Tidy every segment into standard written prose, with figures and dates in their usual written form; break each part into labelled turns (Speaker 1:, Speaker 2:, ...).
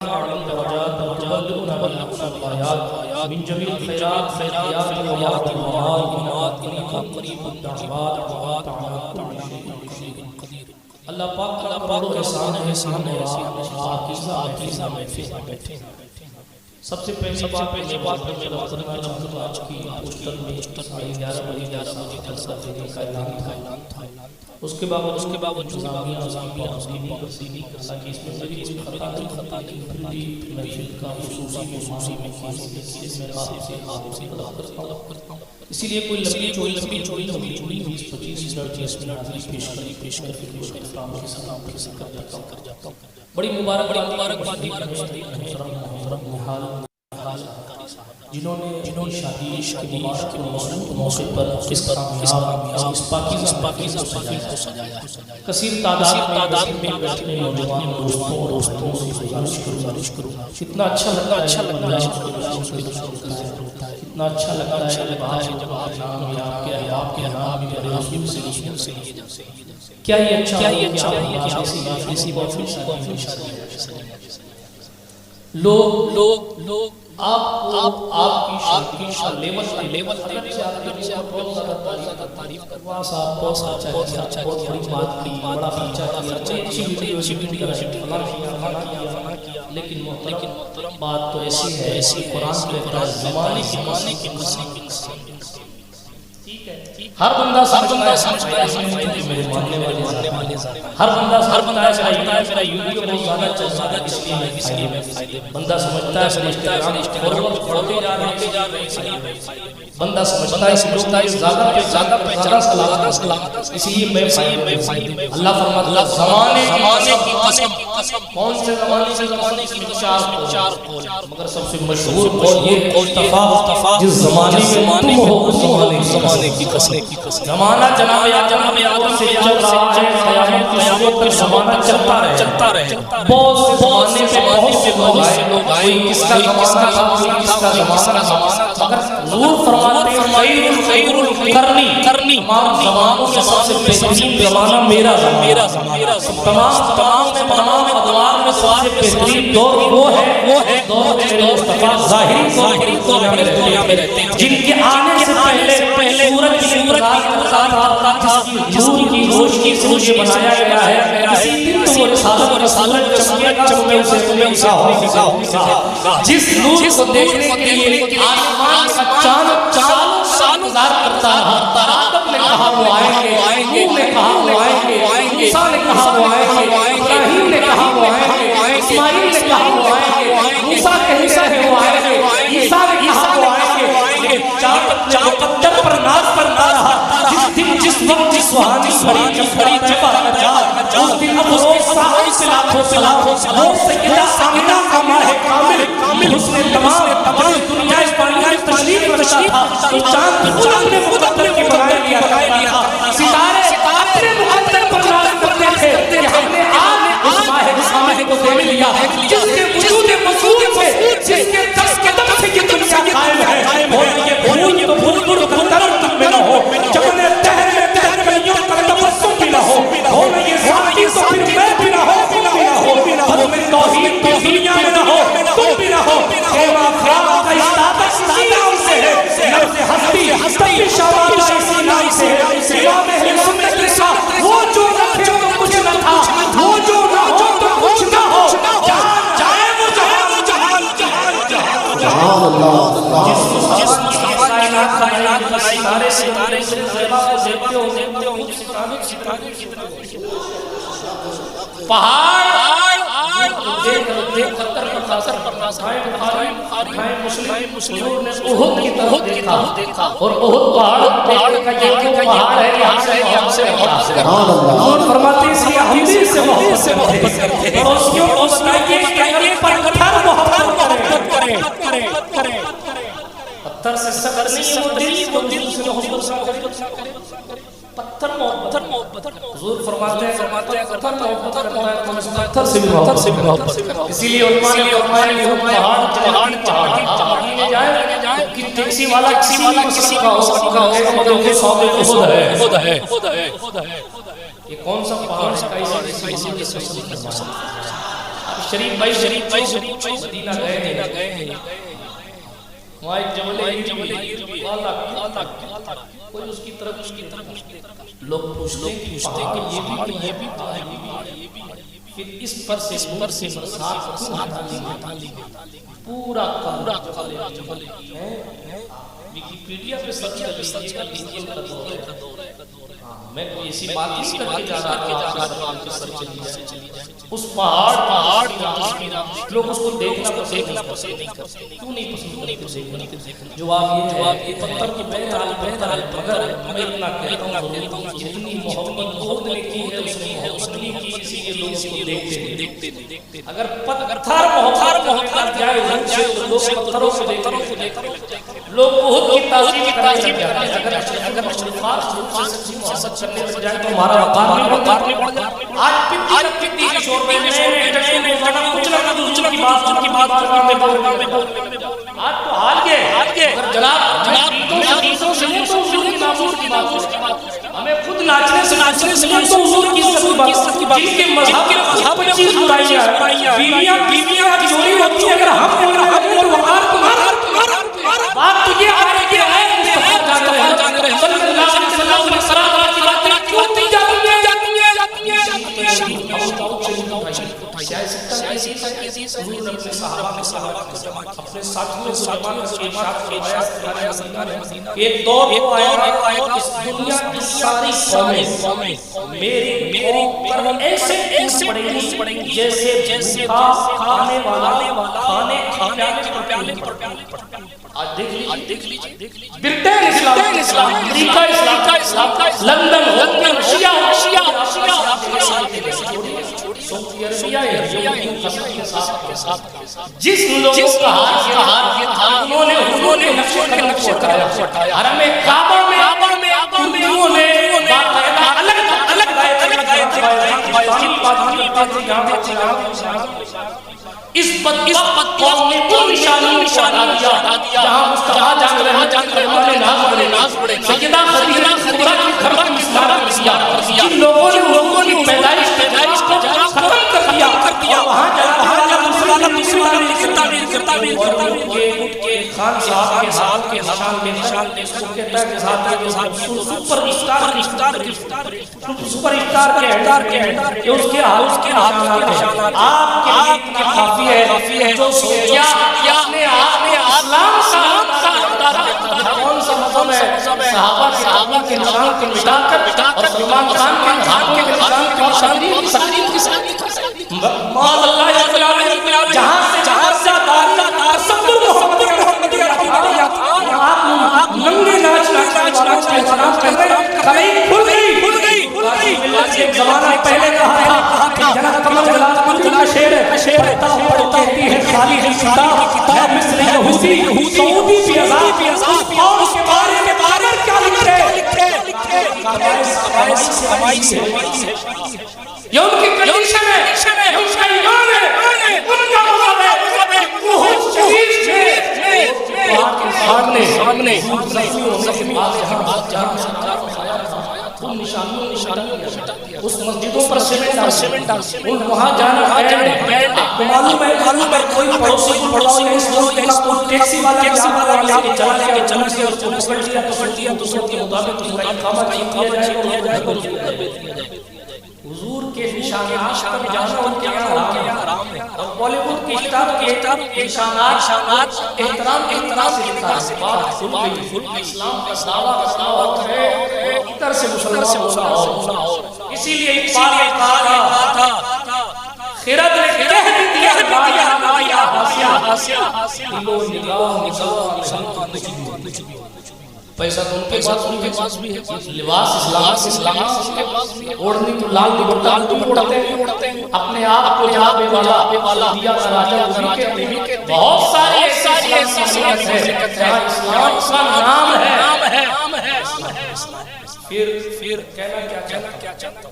Speaker 1: أعلم درجات وتبلغنا بالأقصى الغايات من جميع الخيرات خيرات الحياة والممات إنك قريب الدعوات على كل شيء قدير. اللہ پاک کا بڑا احسان ہے سامنے پاکیزہ محفل. سب سے پہلی بات میرا وطن آج کی پوسٹر میں 11 بجے جلسہ دینے کا اعلان تھا. اس کے بعد نظامیہ تبدیلی حالانکہ اس میں میری کوئی خطا نہیں پھر بھی محفل کا خصوصی اسی لیے کوئی لمبی چوڑی 20-25 منٹ پیش کر اختتام کے سلام کر جاتا ہوں. بڑی مبارک جنہوں نے شادی کے موقع پر اس پاکیزہ کو سجایا. کثیر تعداد میں بیٹھنے نوجوان دوستوں سے گزارش کروں اتنا اچھا لگتا ہے اتنا اچھا لگتا ہے جب آپ کے نام سے لیے جاتے ہیں. کیا یہ اچھا لوگ آپ کی لیول تعریف کروا صاحب بہت اچھا بڑی بات کی بڑا خرچہ کیا لیکن محترم بات تو ایسی ہے قرآن کے زمانے کی ہر بندہ سمجھتا ہے میرے ماننے والے ہر بندہ سمجھتا ہے میرا یوٹیوب بہت زیادہ اس لیے میں فائدے بندہ سمجھتا ہے فالوور جا رہے ہیں بندہ سمجھتا ہے زیادہ سلامت اس لیے میں فائدے. اللہ فرماتا ہے زمانے کی قسم کون سے زمانے کی چار قول مگر سب سے مشہور قول یہ مصطفیٰ جس زمانے میں تم ہو اس زمانے کی قسم. زمانہ جناب آدم سے چل رہا ہے قیامت کے شروع تک زمانہ چلتا رہے. بہت سے زمانے سے لوگ آئے کس کا زمانہ مگر حضور فرماتے ہیں خیر القرنی تمام سب سے بہترین زمانہ میرا زمانہ. تمام ادوار میں سب سے بہترین دور وہ ہے دور میرے مصطفیٰ ظاہری دور میں رہتے ہیں جن کے آنے سے پہلے سورج جس کی روشنی سے مجھے بنایا گیا ہے اسی دن تو رسالت چمکے گا جب میں اسے جس نور کو دیکھنے کے لیے آسمان کا چاند انتظار کرتا رہا. آدم نے کہا وہ آئیں گے نوح نے کہا وہ آئیں گے موسیٰ نے کہا وہ آئیں گے ابراہیم نے کہا وہ آئیں گے اسماعیل نے کہا وہ آئیں گے موسیٰ کہتے ہیں وہ آئیں گے عیسیٰ نے کہا وہ آئیں گے. چار پتھر پر ناز کرتا رہا جس وقت سبحانی بڑی جگہ اس دن اب روز سے لاکھوں سلام سیدہ آمنہ کا ماہ کامل حسن تمام دنیا اس پانی تشریف کرتا تھا تو چاند خود اپنے مقدر کی بنائے لیا تھا. ستارے اپنے مقدر پر ناز کرتے تھے کہ ہم نے آج اس ماہ کو دیکھ لیا جس کے وجود مضبوط سے جس کے دس قدم سے یہ دنیا قائم ہے اور یہ بھول تک میں نہ ہو جب نے تہر کلیوں کا تبسم بھی نہ ہو میں یہ ذاتی تو پھر میں بھی نہ ہو بس میں توحید دنیا میں نہ ہو تم بھی نہ ہو خیمہ خراب کا استعداد اسی نام سے ہے نفس ہستی شعبہ کا اسی نام سے ہے امام اہل سنت کے ساتھ وہ جو رکھے تو کچھ نہ تھا وہ جو نہ ہو تو کچھ نہ ہو جائے وہ جہان جس کائنات کا ستارے سے دیکھتے ہو پہاڑ دیکھ پتھر پر ناظر بخاری مسلم نے احد کی طرف دیکھا اور احد پہاڑ کا یہ پہاڑ ہے یہاں سے اور فرماتے ہیں کہ ہم بھی سے محبت کرتے ہیں اور اس کی بتائیے کہ اگر پتھر محبت کریں پتھر سے سکر نہیں وہ دل سے محبت کرے. پتھر محبت حضور فرماتے ہیں پتھر محبت کرتا ہے تو پتھر سے بھی محبت کرتا ہے. اسی لیے علماء نے پہاڑ میں جائے کہ ٹیکسی والا کسی کا ہو مگر وہ صحبت احد ہے. یہ کون سا پہاڑ ہے؟ شریف بھائی مدینہ گئے ہیں، وہاں ایک جبل کوئی اس کی طرف لوگ پوچھتے ہیں کہ یہ بھی پھر اس پر سے مساق پورا ویکیپیڈیا پہ سرچ کر لیجیے گا میں کوئی ایسی بات نہیں کر کے جا رہا آپ کے سر چلی جائے اس پہاڑ لوگ اس کو دیکھنا پسند نہیں کرتے کیوں نہیں پسند جواب یہ پتھر کی بہتر مگر میں اتنا کہتا ہوں جتنی محبت خود نے کی ہے اس نے محبت نہیں کی اسی لیے لوگ اس کو دیکھتے اگر پتھر محبت کر جائے لوگ پتھروں سے دیکھتے لوگ بہت کی تعظیم کرائے جاتے ہیں اگر مخلوقات سے محبت کرنے لگ جائے تو ہمارا وقار نہیں بڑھ جائے آج پتی کی شور میں آج تو حال گئے جناب حدیثوں سے حضور کی ناموس کی بات ہمیں خود ناچنے سے تو حضور کی عزت کی بات جن کے مذہب میں 25 برائیاں بیویاں چوری ہوتی ہیں اگر ہم وقار تمہارا بات تو یہ آ رہی ہے صلی اللہ علیہ وسلم کی باتیں کیوں نہیں جاتی ہیں اپنے ساتھیوں سے زبان سے ارشاد فرمایا ایک دور آیا اس دنیا کی ساری قومیں میری پر ایسے پڑیں گی جیسے کھانے والا کھانے پیالے پر آج دیکھ لیجئے برٹین اسلام امریکہ اسلام لندن رشیا جس لوگوں کا ہاتھ انہوں نے نقشے اٹھایا حرم کعبہ میں انہوں نے الگ اس بدبخت قوم نے وہ نشانی ہٹا دیا جہاں مصطفیٰ جان رہے ناز پڑے سیدہ خدیجہ کبریٰ کی گھر کا مسکرہ کر دیا جن لوگوں نے پیدائش کو ختم کر دیا اور وہاں جا خان صاحب کے نشان میں اس کو کہتا ہے سپر اسٹار کے کہ اس کے نشانات آپ کے لیے کافی ہے جو سوچیا اپنے آپ میں اسلام کون سا مذہب ہے صحابہ کے نشان کو مٹا کر اور سلمان خان کے نشان کو تقریر کی ساتھ مال اللہ جہاں سے تصور محمد آپ ننگے ناچ کلائی کھل گئی ایک زمانہ پہلے کہا تھا کہ جنت کمل جلا شیر پڑھتا کہتی ہے خالی کتاب ہے مصر یہودی سعودی بھی عذاب اور اس کے بارے میں کیا لکھے کمائی سے یہ ان کی کنڈیشن ہے ان کا ایمان ہے ان کا مذہب ہے وہ شریف سامنے اس مسجدوں پر سیمنٹ ان وہاں جانا معلوم ہے کوئی پڑوسی کو پڑھاؤ یا اس ٹیکسی والا لے کے چلا لے کے اور پکڑ دیا دوسروں کے مطابق اقامہ قائم کیا جائے حضور کے نشانات پر جانا ان کے یہاں حرام ہے اور بالی ووڈ کی اسٹار کے نشانات احترام سے بات اسلام کا دعویٰ ہے ادھر سے مسلمان ہونا اسی لیے اقبال نے کہا تھا خرد نے کہہ دیا لا یا حاسیہ دلو نگاہ پیسہ تو ان کے پاس بھی ہے لباس اسلام اوڑھنی تو لال دوپٹہ اوڑھتے ہیں اپنے آپ کو جہاں بے والا دیا کا راجہ بہت ساری ایسی ہے اسلام کا نام ہے پھر کہنا کیا چاہتا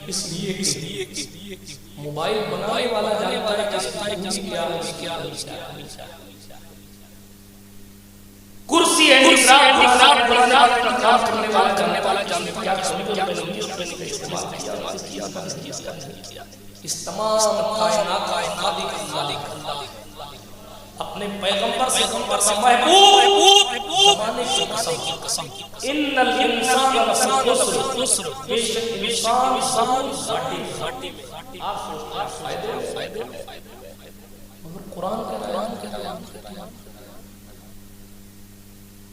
Speaker 1: اس لیے موبائل بنانے والا جانتا ہے کیا کرسی ہے بنانے والا کام کرنے والا جاننے کیا استعمال کیا اس تمام کائنات خالق اللہ اپنے پیغمبر سے محبوب زمانے کی قسم ان الانسان لفی خسر بے شک انسان ضرور گھاٹے میں آپ فائدے مگر قرآن کہہ رہا ہے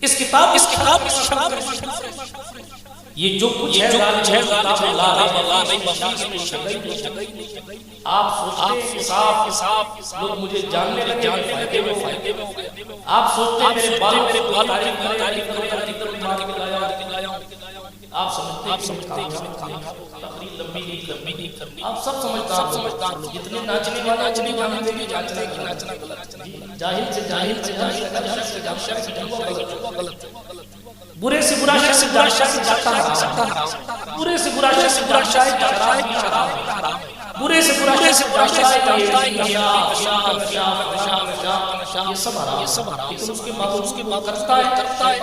Speaker 1: اس کتاب یہ جو کچھ ہے کتاب اللہ آپ سوچتے صاف لوگ مجھے جاننے لگے فائدے میں ہو گئے آپ سوچتے میرے بال تاریخ آپ سمجھتے تقریر لمبی نہیں کرنی آپ سب سمجھدار جتنے ناچنے والے ناچنا جاہل سے غلط برے سے برا شخص جاتا برے سے برا شخص برے سے برا اس کے بعد کرتا ہے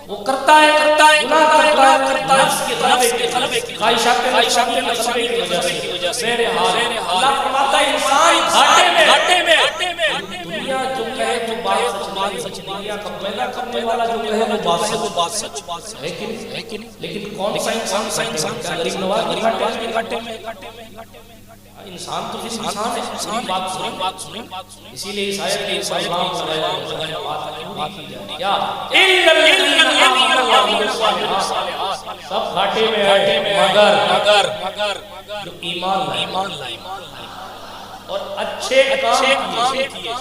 Speaker 1: وہ کرتا ہے نفس کے غلبے کی خواہشات کی وجہ سے اللہ فرماتا ہے انسان گھاٹے میں دنیا جو کہے تو بات سچ دنیا کا پیدا کرنے والا جو کہے وہ بات سچ ہے کہ نہیں لیکن کون سا انسان غریب نواز کے گھاٹے میں انسان تو انسان ہے بات سنیں اسی لیے اس آیت کے سلام کیا سب گھاٹے میں ہے مگر جو ایمان لائے اور اچھے کام کیے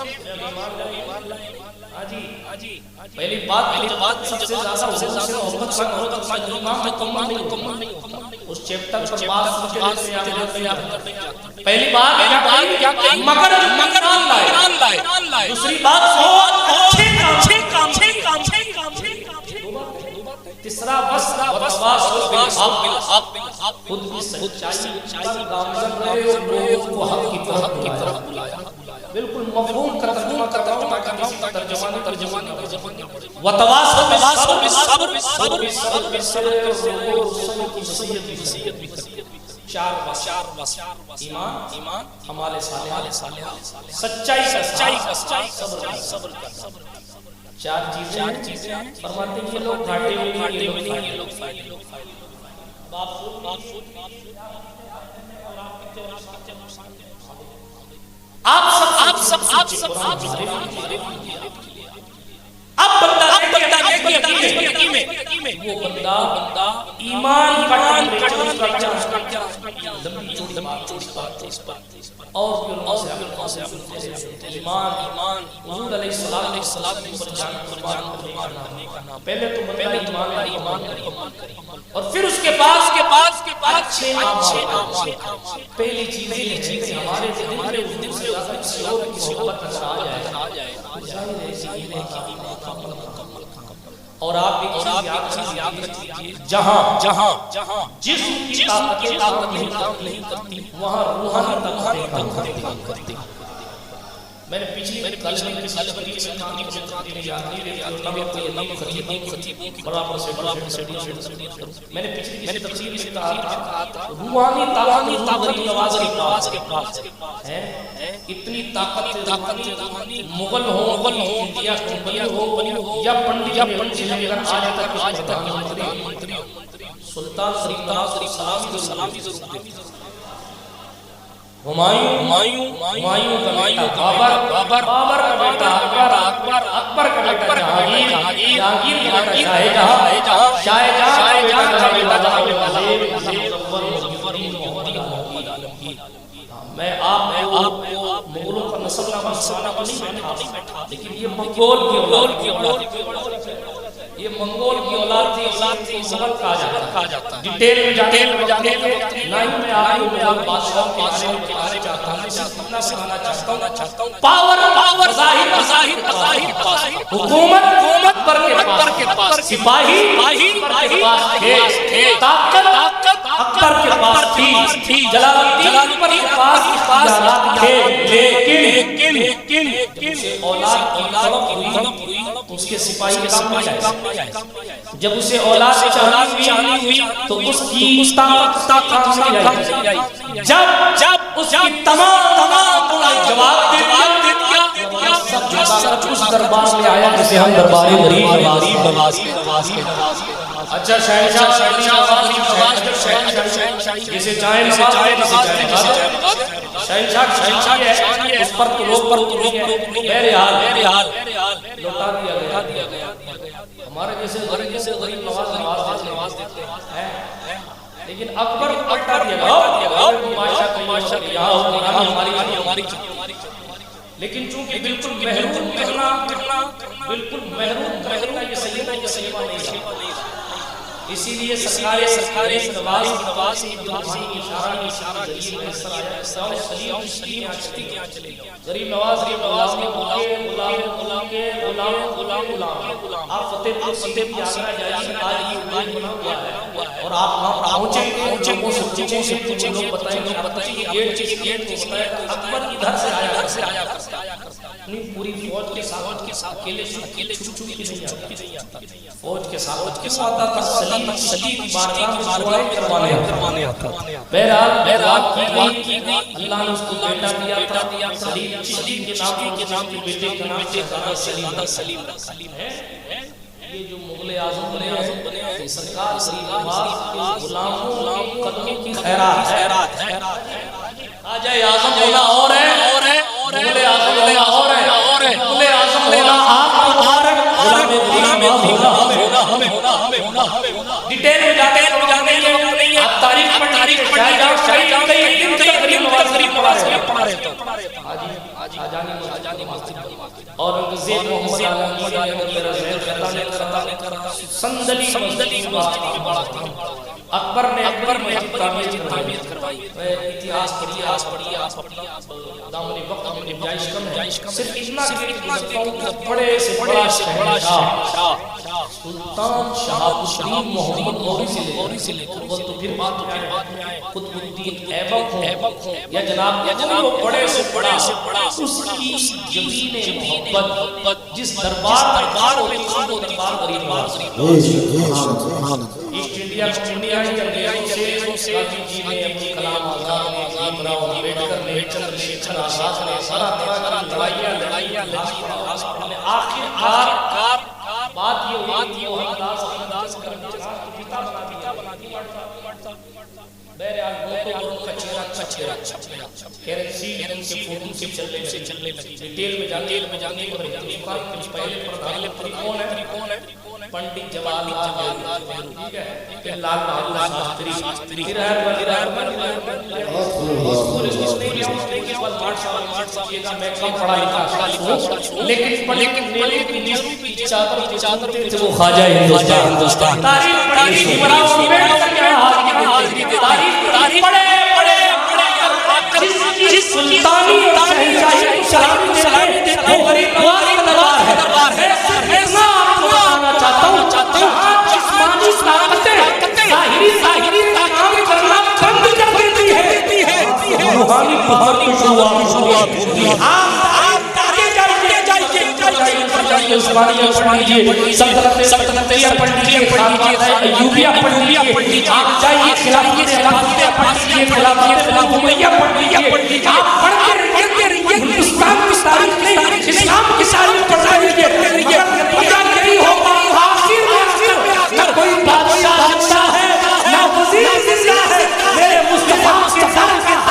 Speaker 1: پہلی بات سب سے زیادہ محبت کا ایمان مکمل نہیں ہوتا اس چیپٹر پر بات پہلی بات کیا مگر ایمان لائے دوسری بات اچھے کام تیسرا خود کی سچائی پر گامزن رہے اور لوگوں کو حق کی طرف بلایا بالکل مفہوم کا ترجمہ وتواصوا بالصبر ایمان ہمارے صالحات سچائی کا صبر چار چیزیں فرماتے ہیں یہ لوگ گھاٹے میں نہیں یہ لوگ فائدے آپ سب اب بندہ وہ بندہ ایمان ایمان حضور علیہ السلام پہلے تو ایمان اور پھر اس کے بعد اچھے پہلی چیز ہمارے دل سے اور آپ ایک چیز یاد رکھیے جہاں جسم کی طاقت نہیں کرتی وہاں روحانی طاقت کام کرتی میں نے پچھلی کل میں تقسیم سے کہا تھا روحانی طاقت کے پاس ہے اتنی طاقت مغل ہو یا پنڈت سلطان سلام کی ضرورت ہے ہمایوں کا بابر کا بیٹا اکبر کا بیٹا جہانگیر کا بیٹا شاہجہاں میں آپ کو مغلوں کا نسل نامہ نہیں بیٹھا لیکن یہ منگول کی اولاد تھی مغل کہا جاتا ہے ڈیٹیل میں جانے کے نہ ہی میں آپ کو مغل بادشاہ کے بارے میں چاہتا ہوں اتنا سکھانا چاہتا ہوں پاور ظاہر حکومت اکبر کے پاس سپاہی طاقت اکبر کے تھی، جلال الدین پر پاس تھے، لیکن اولاد ہوئی تو اس کے سپاہی کام نہیں آئے. جب اسے اولاد چاہیے ہوئی تو اس کی طاقت کام نہیں آئی. جب اس کی تمام جواب دے دیا سب اس دربار میں آیا جسے ہم دربار غریب نواز کہتے ہیں. اچھا شہنشاہ جسے چاہیں شہنشاہ ہے اس پر تو لوگ بہرحال لوٹا دیا گیا. ہمارے جیسے غریب نواز دیتے ہیں لیکن اکبر پلٹا دیا گیا. لیکن چونکہ بالکل محروم کرنا یہ سیدہ نہیں ہے. اسی لیے سرکار نواز غریب نواز غلام آپ فتح پور کی آگرہ جائیے اور آپ وہاں پہنچیں گے لوگ بتائیں گے اکبر ادھر سے آیا اپنی پوری فوج کے ساتھ اکیلے چھپ کے نہیں آتا. فوج کے ساتھ آتا تھا سلیم بارگاہ میں دعائیں کروانے آتا. بہرحال کی گئی اللہ نے اس کو بیٹا دیا تھا سلیم چشتی کے نام کے بیٹے کا نام سلیم ہے. یہ جو مغل اعظم بنے سرکار غلاموں قدموں کی خیرات ہے. آجائے اعظم ہونا اور ہے مغل اعظم ہونا اور ہے مغل اعظم ہونا آپ ڈیٹیل میں جاتے ہیں آپ تاریخ اور انگزید محمد اکبر نے تعمیر کروائی. اتہاس پڑھیے دامن وقت میں گنجائش کم ہے. صرف اتنا بڑے سے بڑا شہنشاہ سلطان شہاب الدین محمد غوری سے لے کر تو پھر بات میں آئے قطب الدین ایبک ہوں یا جناب بڑے سے بڑا اس کی جبین محبت جس دربار غریب نواز ایسٹ انڈیا سے گاندھی جی نے اپنی کلام آزاد امبیڈکر نے چندرشیکھر آزاد نے طرح لڑائیاں آخر بات یہ انداز کرنا پتا بنا دی. بہرحال لوگوں کا چہرہ چھپ گیا. کرنسی ان کے فوٹو سے چلنے لگی. ڈیٹیل میں جانے اور ہندوستان کے پہلے پردھان منتری کون ہے؟ پنڈت جواہر لال نہرو. ٹھیک ہے. پھر لال بہادر شاستری پھر میں کم پڑھا لکھا لیکن چادر وہ خواجہ ہندوستان تاریخ پڑھے جس سلطانی سلام دیتے وہ غریب نواز کا دربار ہے. میں آپ کو بتانا چاہتا ہوں جسمانی طاقتیں ظاہری کام کرنا بند کر دیتی ہے. روحانی بہار کی شروعات ہوتی ہے. عثمانیہ پڑھ لیجئے سلطنت پڑھ لیجئے ایوبیہ پڑھ لیجئے آپ جائیے خلافت امیہ پڑھ لیجئے آپ پڑھ کے ہندوستان کی تاریخ نہیں اسلام کی تاریخ پڑھ لیجئے پتہ نہیں ہوگا آخر میں نہ کوئی بادشاہ زندہ ہے نہ وزیر زندہ ہے میرے مصطفیٰ کے در کے در کا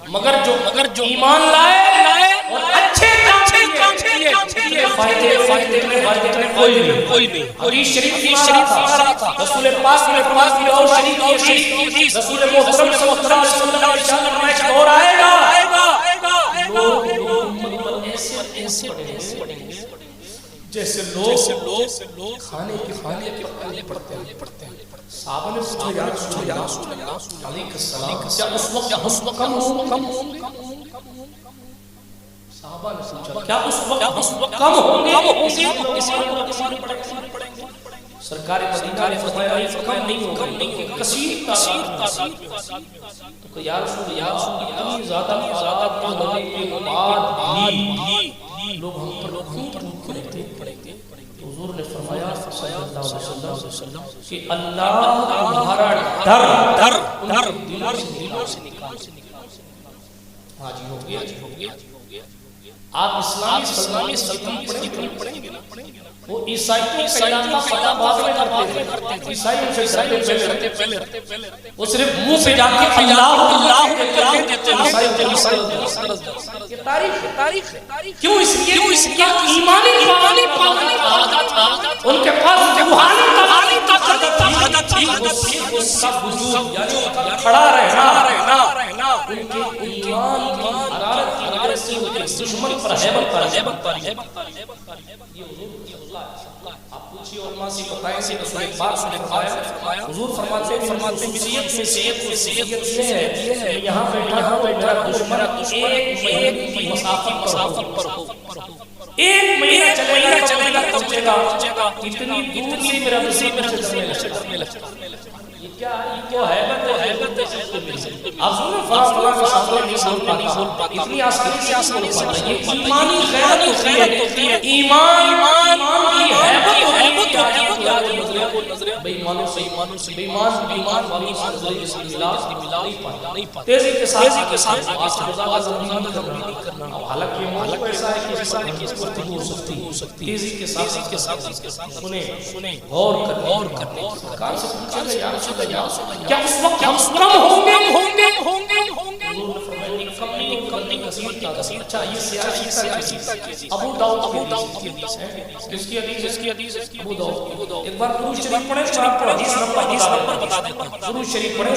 Speaker 1: مگر جو ایمان لائے اور اچھے کام کیے فائدے کوئی نہیں. حدیث شریف کی شریف تھا رسول پاک نے فرمایا اور شریف رسول محترم صلی اللہ علیہ وسلم نے دور آئے گا لوگ ایسے پڑھیں گے جیسے لوگ کھانے کے پکانے پڑتے ہیں. صحابہ نے پوچھا یا رسول اللہ علیہ السلام کیا اس وقت کم ہوں گے؟ صحابہ نے پوچھا کیا اس وقت کم ہوں گے؟ سرکار مدینہ نے فرمایا کم نہیں ہوگا، کثیر تو یا رسول اللہ اتنی زیادہ آزاد ہونے کے بعد بھی لوگ ہم پر ٹوٹ پڑے تھے. حضور نے فرمایا صلی اللہ علیہ وسلم کہ اللہ تمہارا ڈر دلوں سے نکال. حاجی ہو گیا آپ اسلامی سلطنت پڑھیں گے. وہ عیسائیوں کا علاقہ پتہ بعد میں کرتے تھے. عیسائیوں سے پہلے وہ صرف منہ سے جا کے اللہ کہتے تھے. یہ تاریخ ہے. کیوں؟ اس لیے ایمانی تھا. ان کے پاس روحانی طاقت تھی. وہ سب وجود یعنی کھڑا رہنا ان کے ایمان کی حرارت کی وجہ سے دشمن پر ہیبت. آپ پوچھئے علماء سے بتائیں سے رسول پاک نے فرمایا حضور فرماتے خصوصیت یہ ہے یہاں بیٹھا ہوں میرا دشمن ایک مہینے کی مسافت پر ہو. ایک مہینہ چلے گا پہنچے گا اتنی دور سے میرا دشمن سے ڈرنے لگتا. یہ کیا حیبت ہے. آپ سنیں فلاں کے سامنے نہیں بول پاتا. اتنی آسانی سے یہ ایمانی غیرت ہوتی ہے. ایمان کی حیبت ہوتی ہے. بے ایمانوں سے بے ایمان والوں سے ملا نہیں پاتا. تیزی کے ساتھ حالانکہ موضوع ایسا ہے کہ اس پر ہو سکتی. تیزی کے ساتھ سنیں غور کرنے کان سے پوچھیں یا رسول اللہ کیا اس وقت ہم کم ہوں گے؟ کم کثیر. اچھا یہ سیاسی ابو داؤد کی حدیث ہے. کس کی حدیث؟ ابو داؤد. ایک بار درود شریف پڑھیں تو آپ کو حدیث نمبر بتا دیتا ہوں. درود شریف پڑھیں.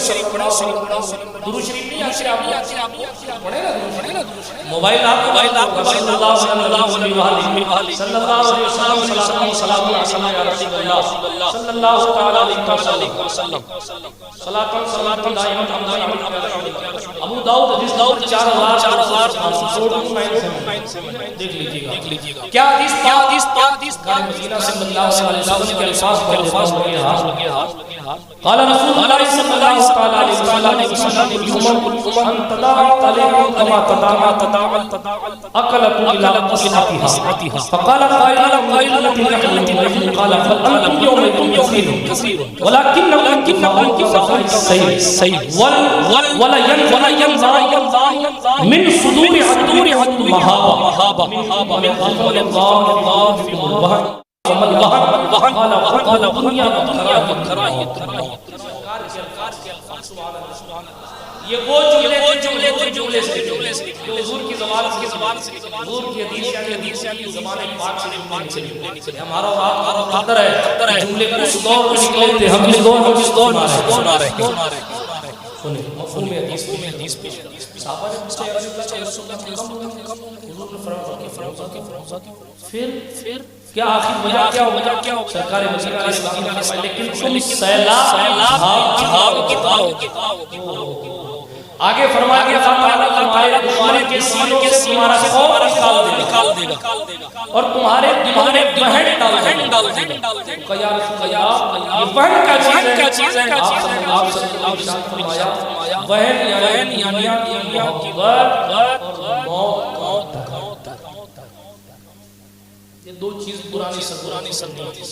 Speaker 1: درود شریف نہیں آتے آپ پڑھیں نا. موبائل آپ صلی اللہ علیہ وآلہ صلی اللہ علیہ وسلم صلاۃ علی رسول اللہ صلی اللہ تعالی علیہ وسلم صلاۃ دائمۃ ابو داؤد حدیث 4000 دیکھ لیجیے گا. کیا حدیث مدینہ صلی اللہ علیہ وسلم کے الفاظ لگے قال رسول اللہ صلی اللہ تعالی علیہ وسلم الامم تداعت علیکم کما تداعت اکلۃ الى قصعتها فقال قائل قال فانتم يومئذ كثير ولكنكم السيل ولا ينزع من صدور مهابة من غفل الله في الوهن قال دنیا کراہیت. یہ وہ جملے سے حضور کی زبان سے حضور کی حدیث یعنی زبان پاک سے نکلے. ہمارا اور آپ قدر ہے جملے اس دور میں نکلے تھے. ہم اس دور میں سنا رہے ہیں. سنیں مفہوم حدیث پیش. صحابہ نے پوچھا یا رسول اللہ حضور نے فرمایا پھر کیا آخر وجہ کیا ہو سرکار مدینہ علیہ السلام نے فرمایا لیکن تم سیلاب آگے فرمایا کہ اللہ تمہارے کے سینوں سے تمہارا خوف نکال دے گا اور تمہارے بہن ڈال دے گا. یا رسول اللہ یہ بہن کیا چیز ہے؟ آپ صلی اللہ علیہ وسلم فرمایا بہن یعنی محبت اور موت. یہ دو چیز پرانی سنی تھی.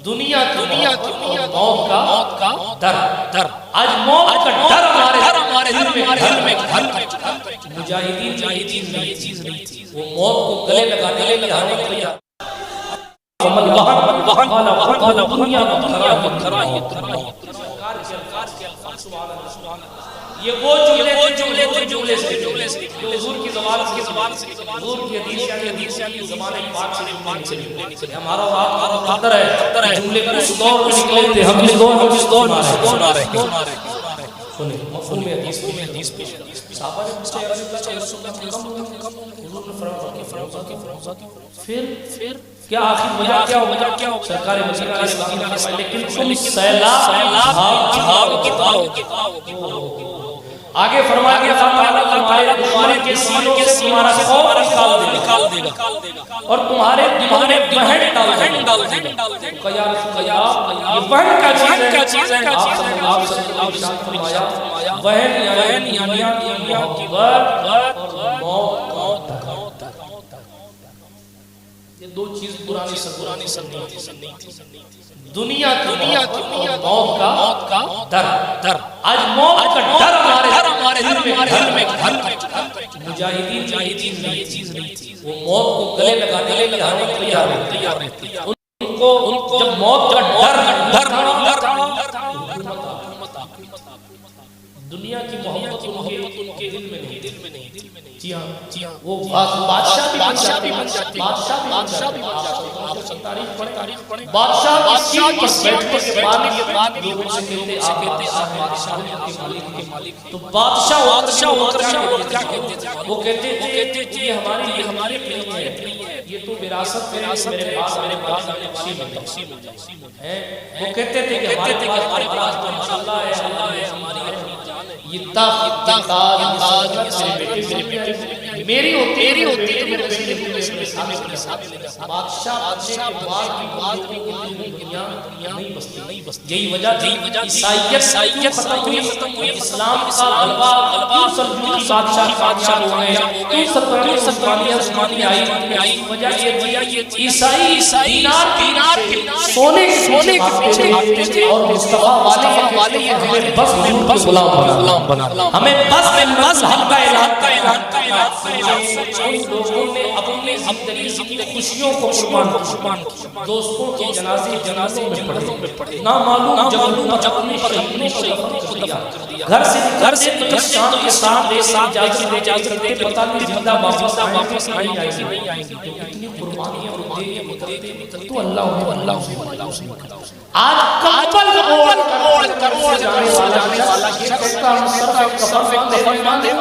Speaker 1: دنیا کی موت کا ڈر. آج موت کا ڈر ہمارے دل میں گھر کر چکا. مجاہدین یہ چیز نہیں تھی. وہ موت کو گلے لگانے کے لیے آنے کے لیے قال دنیا کراہیت. یہ وہ جملے سے حضور کی زبان سے حضور کی حدیث یعنی زبان پاک سے نکلے. ہمارا اور آپ قدر ہے جملے اس دور میں نکلے تھے. ہم اس دور میں سنا رہے ہیں. سنیں مفہوم حدیث پیش. صحابہ نے پوچھا یا رسول اللہ حضور نے فرمایا پھر کیا آخر وجہ کیا ہو سرکار مدینہ علیہ السلام نے فرمایا لیکن تم سیلاب جھاگ کی طرح آگے فرمایا کہ اللہ تعالیٰ تمہارے کے سینوں سے تمہارا خوف نکال دے گا اور تمہارے دماغ میں وہن ڈال دے گا کہ یا رسول اللہ یہ وہن کا چیز ہے آپ صلی اللہ علیہ وسلم فرمایا وہن یعنی محبت اور موت یہ دو چیز پرانی سن نہیں تھی دنیا کی موت کا ڈر آج موت کا ڈر ہمارے دل میں مجاہدین یہ چیز نہیں تھی وہ موت کو گلے لگانے کے لیے تیار رہتے ان کو جب موت کا ڈر دنیا کی محبت ان کے دل میں نہیں جی ہاں وہ بادشاہ بھی بن جاتے بادشاہ تاریخ پڑھیں بادشاہ اسی پر بیٹھنے کے بعد لوگوں سے کہتے آپ بادشاہ کے مالک تو بادشاہ کیا کہتے تھے وہ کہتے تھے یہ ہماری ہے یہ تو وراثت میرے پاس تقسیم ہو جائے وہ کہتے تھے کہ ہمارے پاس تو ماشاءاللہ ہے ہماری یہ میری ہوتی تو میرے بیٹے کو میرے ساتھ بادشاہ دنیا نہیں بستی یہی وجہ عیسائیت ختم ہوئی اسلام کا غلبہ بادشاہ ہو گئے عثمانی آئی وجہ یہ عیسائی دینار سونے کے پیچھے بھاگتے تھے اور مصطفیٰ والے ہمیں بس غلام بنا ہمیں بس حق کا اعلان لوگوں نے اپنی زندگی کی خوشیوں کو قربان کیا دوستوں کے جنازے میں پڑھے نہ معلوم جب اپنے شہیدوں کو دفن کیا گھر سے تو شام کے ساتھ اجازت دیتے پتہ نہیں زندہ واپس نہیں آئیں گے اتنی قربانیاں تو اللہ آج کمبل اوڑھ کر جانے والا شخص کا صرف کفن باندھے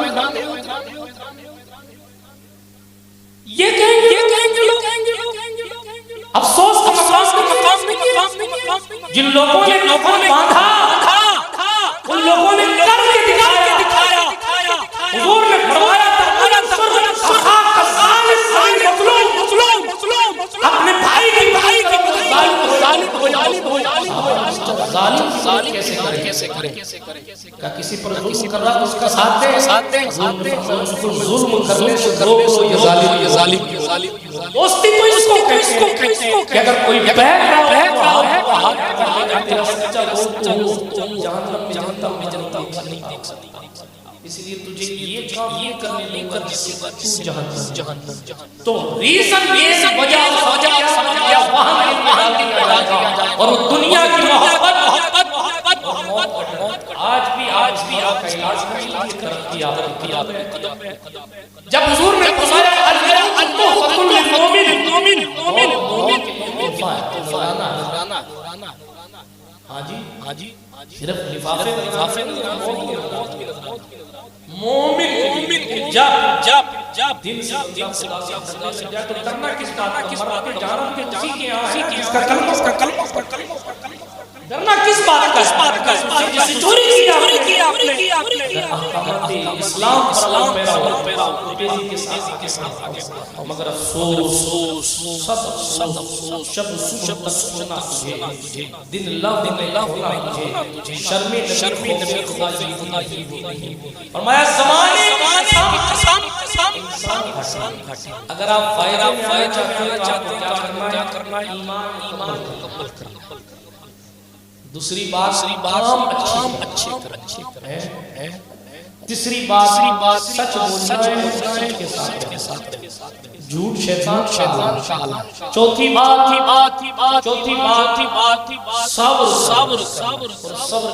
Speaker 1: یہ کہیں گے افسوس کا مقام جن لوگوں نے باندھا ان لوگوں نے کر کے دکھایا حضور نے فرمایا اپنے بھائی کی ظالم کیسے کرے کیا کسی پر ظلم کر رہا تو اس کا ساتھ دے ظلم کرنے سے کرو یہ ظالم دوستی تو اس کو کہتے ہیں کہ اگر کوئی بہک رہا ہے وہ ہاتھ پکڑ لے تیرا سچا دوست جہنم میں جلتا نہیں دیکھ سکتا اس لیے تجھے یہ کرنے نہیں کر جس سے تو جہنم تو ریزن وجہ وہاں اور دنیا کی محبت آج بھی آپ کا علاج نہیں کیا جب حضور نے فرمایا ہاں جی صرف لفافے مومن جب دن سے جائے تو کرنا کس بات کے جانب کے اسی کے یہاں ہے اس کا کلمہ ڈرنا کس بات کا جسے چوری کیا آپ نے احکامات اسلام پیرا کے ساتھ مگر افسوس شب سوچنا تجھے دن اللہ ہونا تجھے شرمی نبی خدا ہی فرمایا زمانے اگر آپ فائدہ چاہتے ہیں کیا کرنا ہے ایمان مکمل کرنا دوسری بات کام اچھے کریں تیسری بات سچ بولنا ہے سچ کے ساتھ جھوٹ شیطان کا حال چوتھی بات صبر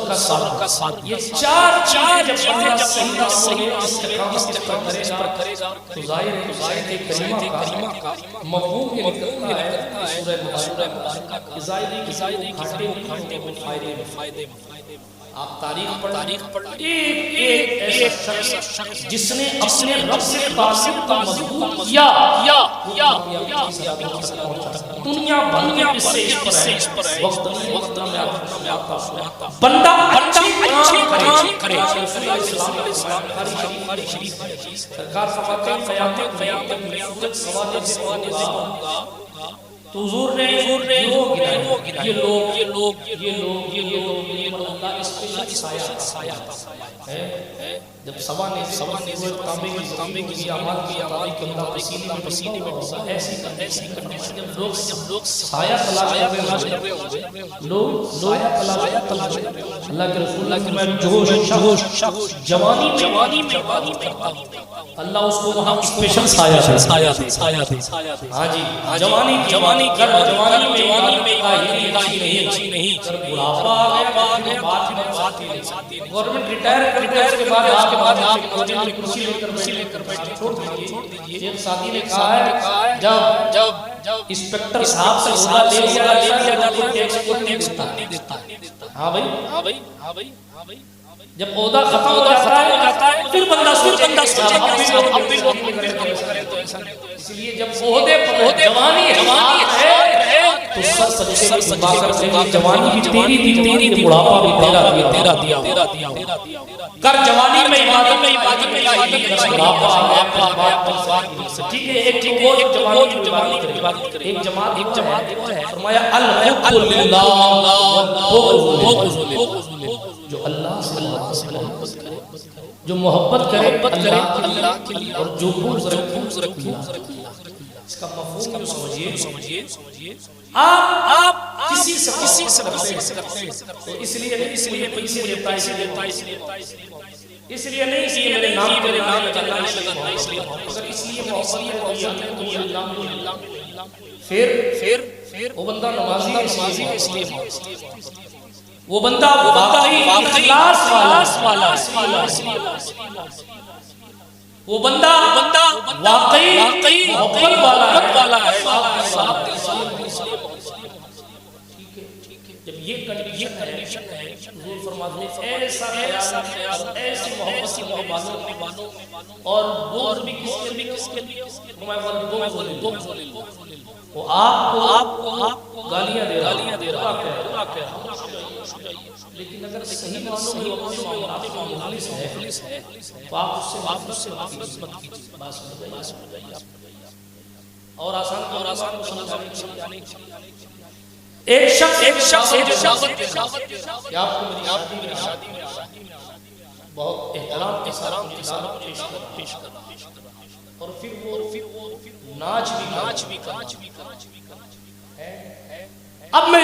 Speaker 1: کا ساتھ یہ چار جب بندہ صحیح استقامت پر کرے گا تو ظاہر ہے آیت کریمہ کا مفہوم یہ نکلتا ہے سورہ مبارکہ ظاہر ہے کہ گھاٹے میں فائدے آپ تاریخ پڑھ ایک ایسا شخص جس نے اپنے رب سے تعلق کو مضبوط کیا دنیا بھر کے قصے اس پر ہے وقت میں آتا بندہ اچھی کام کرے سرکار فرماتے ہیں قیامت میں سوال تو حضور نے یہ لوگ اللہ اس پہ سایہ ہے جب سوانے تانبے کی اعمال کی بندہ پسینے میں ایسی جب لوگ سایہ تلاش کر رہے ہوں لوگ سایہ تلاش اللہ کے رسول میں جوش جوانی میں کرتا ہوں اللہ اس کو وہاں اسپیشل سایہ دے ہاں جی جوانی کر جوانی میں اچھی نہیں بڑھاپا آ گیا بات گورنمنٹ ریٹائر کرتے اس کے بعد آپ کرسی لے کر بیٹھے چھوڑ دیجئے ایک ساتھی نے کہا ہے جب انسپیکٹر صاحب سے عہدہ لے لیا جاتا ہے ٹیکس کو نہیں دیتا ہاں بھائی جب عہدہ ختم ہو جاتا ہے پھر بندہ سوچے اب بھی وہ کرے تو ایسا نہیں اس لیے جب عہدے جوانی ہے تو سر سجا کر جوانی بھی تیری تھی بڑھاپا بھی تیرا دیا کر جوانی میں عبادت بڑھاپا ٹھیک ہے ایک جماعت فرمایا الحب للہ جو اللہ سے محبت کرے جو محبت کرے اللہ کے لیے اور جو بغض رکھے اس کا مفہوم سمجھیے آپ کسی سے کرتے ہیں اس لیے پیسے دیتا اس لیے نہیں کہ میرے نام چلانے لگا اس لیے پھر وہ بندہ نمازی ہے اس لیے وہ بندہ واقعی اخلاص والا وہ بندہ واقعی محبت والا ہے جب یہ کنڈیشن ہے حضور فرماتے ہیں ایسا خیال ایسی محبت اور بغض بھی کس کے لیے وہ آپ کو گالیاں دے رہا ہے لیکن اگر صحیح معنوں میں مخلص ہے تو آپ اس سے مت کیجیے اور آسان سمجھانے ایک شخص کہ آپ کو میری شادی میں بہت احترام پیش کرنا اور پھر وہ ناچ بھی اب میں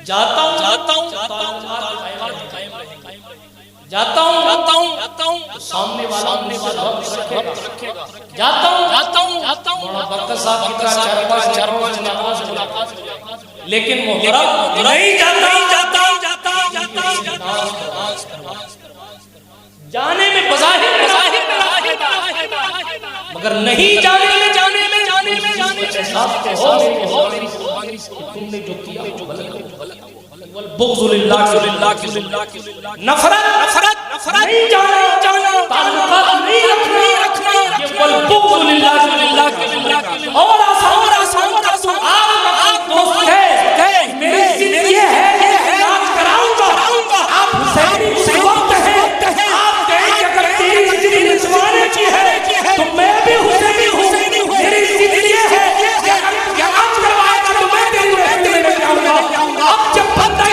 Speaker 1: جاتا ہوں سامنے والا رکھے گا جاتا ہوں برکت صاحب کی طرح چار پانچ ملاقات لیکن محترم نہیں جاتا جانے میں بظاہر مگر نہیں جانے میں تم نے جو کیا والبغض للہ نفرت نہیں جانا تعلقات نہیں رکھنا یہ والبغض للہ اور آسان کر دوں آپ دوست ہے میری زندگی ہے علاج کراؤں گا آپ حسینی اس وقت ہے آپ کہیں کہ اگر تیری زندگی نچوانے کی ہے تو میں بھی حسینی ہوں میری زندگی ہے اب جب بندہ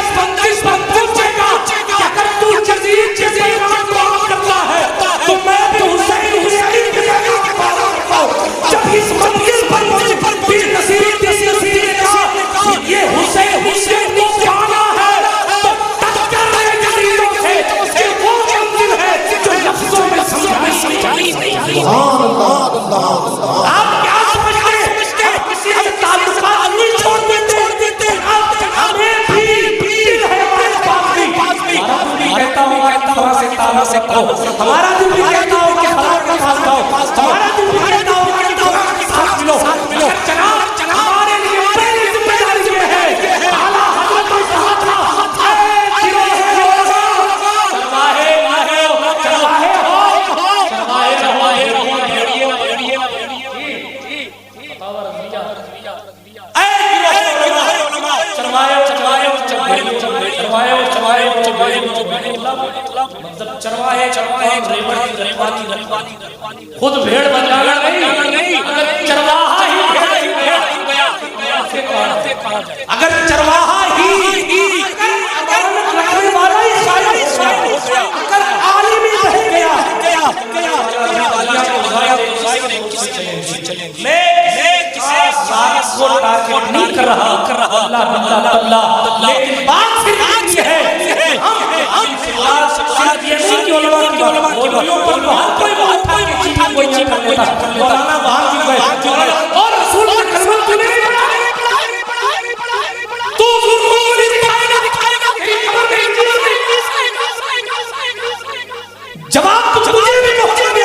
Speaker 1: اس پر پہنچے گا کہ اگر تو جزیر کے پیغام کو عام کرتا ہے تو میں بھی حسین کے پیغام کو عام کرتا ہوں جب اس منزل پر پیر نصیر نے کہا کہ یہ حسین کو جانا ہے تو ٹکر رہے جزیروں سے کہ وہ منزل ہے جو لفظوں میں سمجھائی نہیں سبحان اللہ آپ کیا سمجھتے ہیں کسی سے تعلقات نہیں چھوڑ دیتے ہمارا دل بھی کہتا ہو کہ فلاں کے پاس جاؤ ہمارا دل بھی کہتا ہو کہ فلاں کے ساتھ ملو جناب ہمارے لیے پہلی ذمہ داری یہ ہے اعلیٰ حضرت نے کہا تھا اے مطلب چرواہے خود بھیڑ بنانا نہیں، اگر چرواہا ہی اگر چرواہا ہی رکھنے والا ہی اگر عالم ہی بہ گیا میں کسی ذات کو ٹارگٹ نہیں کر رہا اللہ لیکن بات صرف یہ ہے ہم صرف یہ نہیں کہ علماء کی مولویوں پر ہر کوئی اٹھا کے چیزیں کر لیتا مولانا وہاں کی گئے اور رسول کا کلمہ تو نہیں تو حضور کو نہیں دکھائے گا جواب تو مجھے بھی پہنچے گا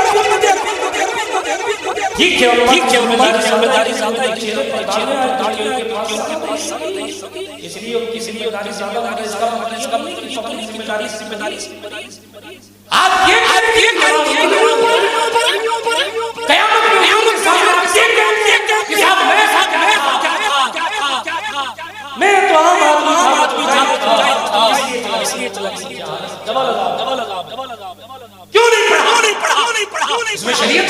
Speaker 1: ٹھیک ہے علماء کی ذمہ داری زیادہ ہے اس لیے کسی لیے داری زیادہ ہے اس کا مطلب نہیں کہ اپنی ذمہ داری آپ یہ قیامت میں میں تو عام آدمی تھا اس لیے چلا کیوں نہیں پڑھا اس میں شریعت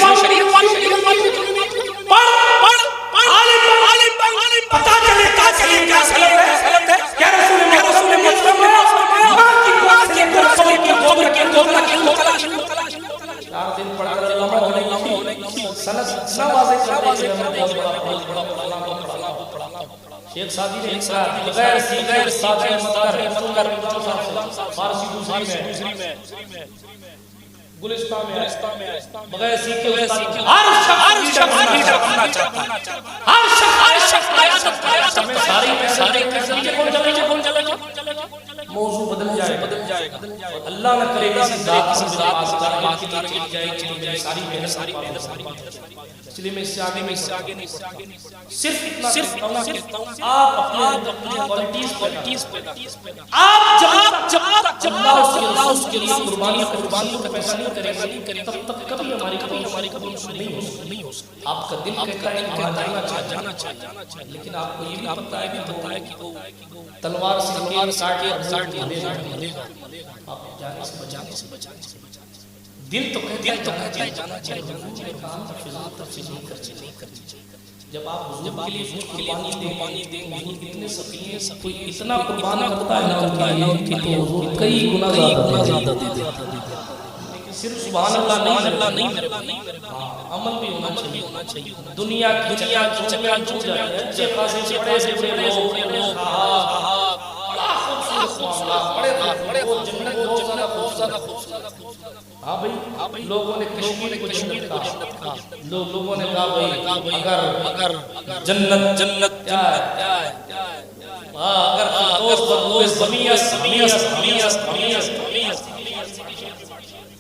Speaker 1: پتا چلے کیا سلام ہے کیا رسول محترم ہے ماں کی قوت سے قبر کے چار دن پڑھ کر علامہ ہونے کی سند اتنا واضح کرتے ہیں شیخ سعدی نے بغیر ساتھ فارسی دوسری میں گلستان میں بغیر سیکھے ہر شخص موضوع بدل جائے اللہ نہ کرے کسی ذات سے بات چلی جائے ساری محنت اس لیے میں اس سے آگے نہیں صرف اتنا کہتا ہوں آپ اپنی کوالٹیز پیدا آپ جب اللہ اس کے لیے قربانیوں کا پیسہ نہیں کریں تب تک کبھی ہماری نہیں ہو سکتی آپ کا دل کہتا ہے کہ جانا چاہیے لیکن آپ کو یہ بھی پتہ ہے کہ تلوار سے کاٹ کے ملے گا آپ جانے سے بچانے دل تو کہتا ہے جانا چاہیے جب آپ حضور کے لیے قربانی دیں حضور کتنے سخی کوئی اتنا قربان کرتا ہے نہ ان کی تو حضور کئی گنا زیادہ دے دیتے لیکن صرف سبحان اللہ نہیں میرے بھائی عمل بھی ہونا چاہیے دنیا کی چکر چھوٹ جائے اچھے خاصے بڑے لوگ بڑے جنت بہت زیادہ خوبصورت ہاں بھئی لوگوں نے کشمیر کو جنت کہا لوگوں نے کہا بھئی اگر جنت کیا ہے اگر فردوس بمیس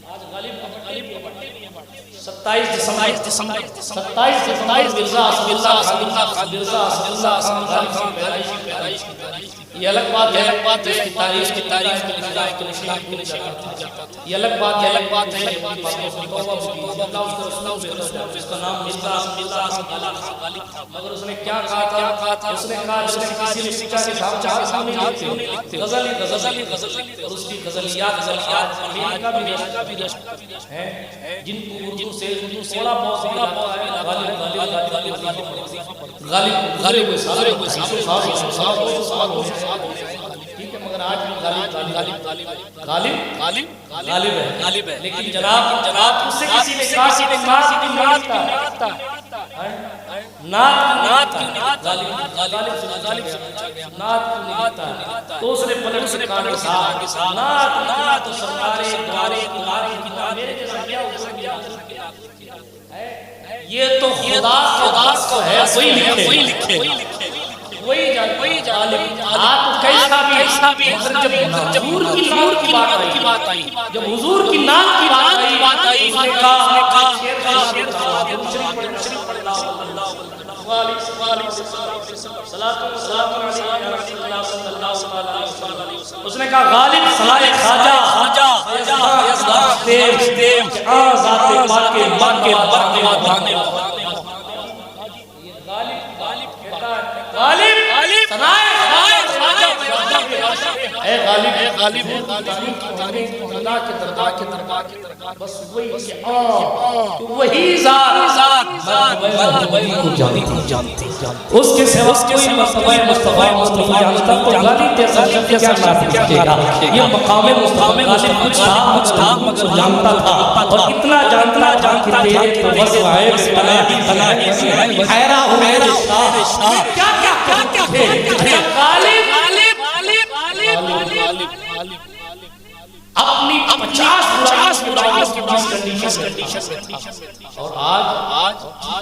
Speaker 1: آج غالب 27 دسمبر یہ الگ بات ہے تاریخ کی تاریخ میں لکھا ہے کہ یہ الگ بات ہے اس کا نام مگر اس نے کیا کہا تھا اس نے کہا کسی نے سکھا کے ساتھ غزل اور اس کی غزلیات امریکہ بھی رشت ہے جن کو اردو سے تھوڑا بہت غالب ٹھیک ہے مگر آج بھی غالب ہے لیکن جناب اس سے کسی نے نعت تو اس نے پلٹ سے کہا نعت سرکار میرے جیسا کیا یہ تو خدا کو ہے وہی لکھے وہی جانب آپ کیسا بھی جب حضور کی بات آئی جب حضور کی نام کی بات آئی اس نے کہا اس نے کہا غالب صلاح خواجہ غالب غالب ہے اللہ کے دربار بس وہی وہی ذات کو جانتی اس کے سوا کوئی مصطفی جانتا تو غالب جیسا شخص کیا نافذ گا. یہ مقام مصطفی غالب کچھ تھا مگر جانتا تھا اور اتنا جانتا کہ تیرے تو بس غائب بنا حیرہ ہو کیا اپنی 50 کے بعد کنڈیشن اور آج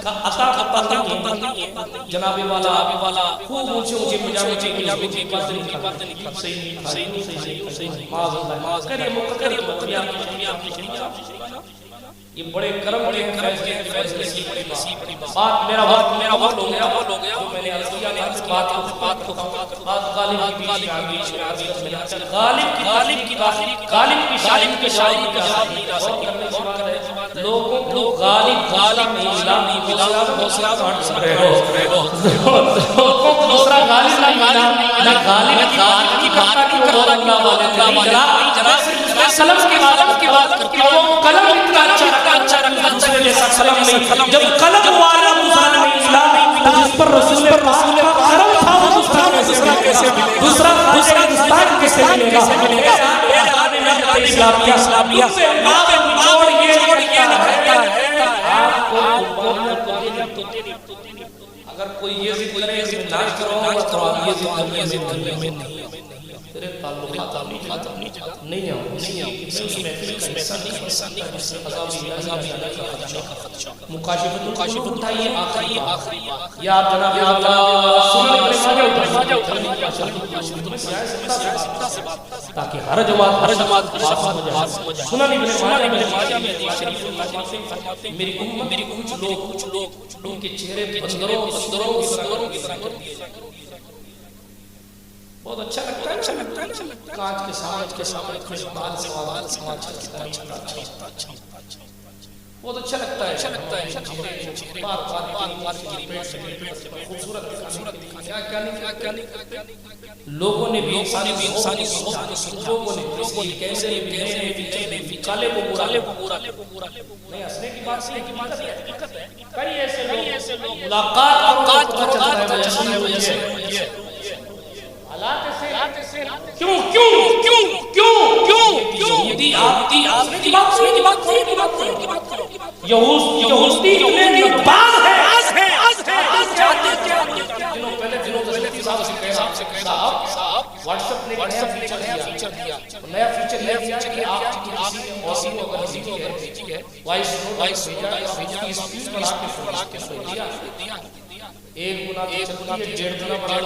Speaker 1: عطا پتہ نہیں جناب والا خوب اونچے پجامے کی بات نہیں صحیح معاذ اللہ کریے مقدر یہ بڑے کرم بڑے فیصلے کی بات میرا وقت ہو گیا جو میں نے عرض کیا بات غالب کی شاعری لوگوں کو غالب نہیں ملا دوسرا غالب نہ غالب کی بات کی اللہ والے سلام کی بات قلم اتنا اچھا رکھا دوسرے جیسا قلم نہیں. جب قلم والا دوسرا نہیں ملا جس پر رسول پاک کا قلم تھا وہ دوسرا ہندوستان کیسے ملے گا. اسلامیہ اور یہ رہتا ہے آپ کو اگر کوئی یہ ضد کرے ضد نہ کرو تو آپ یہ ضد کرنے میں نہیں تیرے تعلقات نہیں مکاشفت اٹھائیے آخری یا جناب تاکہ ہر جماعت سنن ابن ماجہ میں میری امت لوگ ان کے چہرے بندروں کی طرح کر دیے جائیں. بہت اچھا لگتا ہے کانچ کے سامنے خوشبال سماج کتنا اچھا بہت اچھا لگتا ہے بار خوبصورت کیا لوگوں نے بھی انسانی لوگوں نے کیسے کالے کو پورا نہیں ہنسنے کی بات ہے. کئی ایسے لوگ ملاقات نیا فیچر ایک گنا ڈیڑھ گنا بڑھا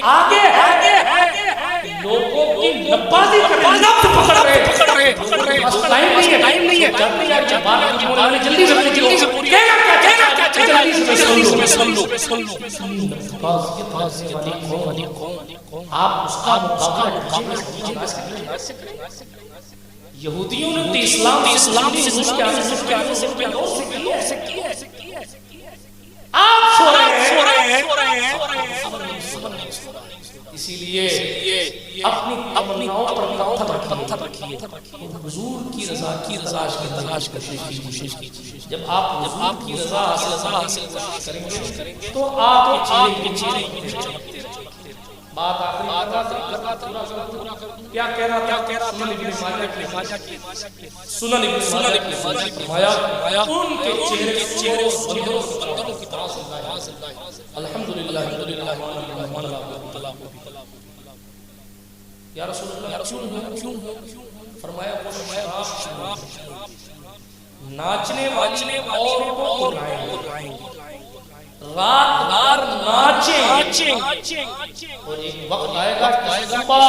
Speaker 1: آگے لوگوں کی نبازی پکڑ رہے ٹائم نہیں ہے جلدی سے پوری آپ اس کا مقابلہ یہودیوں نے تو اسلام سے آپ سو رہے ہیں اسی لیے اپنی پتھر رکھیے حضور کی رضا کی تلاش کرنے کی کوشش کیجیے. جب آپ کی رضا حاصل کریں گے تو آپ کے چہرے بات کیا کہہ رہا تھا سنن ابن ماجہ کی فرمایا ان کے چہرے بندروں کی طرح سے الحمدللہ یا رسول اللہ کیوں فرمایا وہ شراب ناچنے عورتوں کو رائیں رات ناچیں اور ایک وقت آئے گا کہ صبح